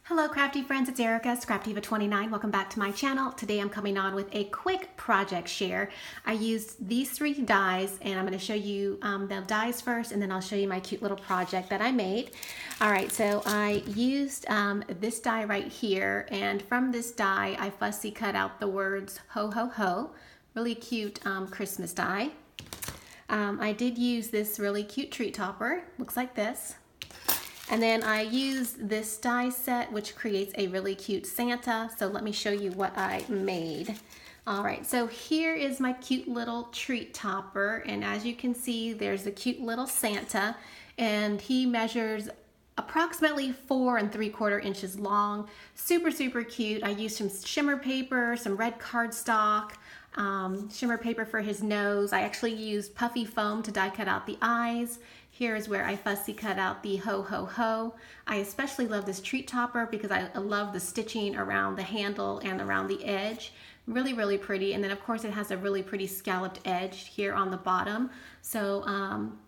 Hello crafty friends, it's Erica, Scrapdivatwentynine. Welcome back to my channel. Today I'm coming on with a quick project share. I used these three dies and I'm going to show you the dies first and then I'll show you my cute little project that I made. Alright, so I used this die right here, and from this die I fussy cut out the words ho ho ho. Really cute Christmas die. I did use this really cute treat topper. Looks like this. And then I used this die set, which creates a really cute Santa. So let me show you what I made. All right, so here is my cute little treat topper. And as you can see, there's a cute little Santa, and he measures approximately 4 3/4 inches long. Super, super cute. I used some shimmer paper, some red cardstock, shimmer paper for his nose. I actually used puffy foam to die cut out the eyes. Here is where I fussy cut out the ho ho ho. I especially love this treat topper because I love the stitching around the handle and around the edge. Really, really pretty. And then of course it has a really pretty scalloped edge here on the bottom. So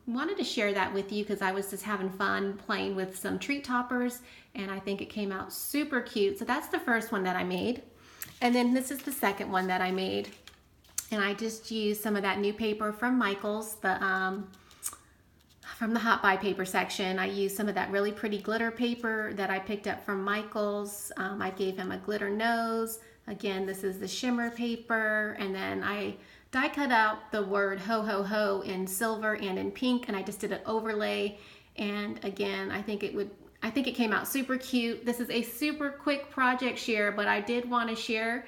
wanted to share that with you because I was just having fun playing with some treat toppers, and I think it came out super cute. So that's the first one that I made. And then this is the second one that I made. And I just used some of that new paper from Michael's, from the Hot Buy paper section. I used some of that really pretty glitter paper that I picked up from Michael's. I gave him a glitter nose. Again, this is the shimmer paper. And then I die cut out the word ho ho ho in silver and in pink, and I just did an overlay. And again, I think it came out super cute. This is a super quick project share, but I did want to share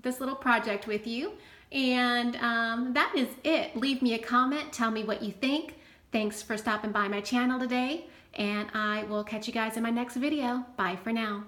this little project with you. And that is it. Leave me a comment. Tell me what you think. Thanks for stopping by my channel today, and I will catch you guys in my next video. Bye for now.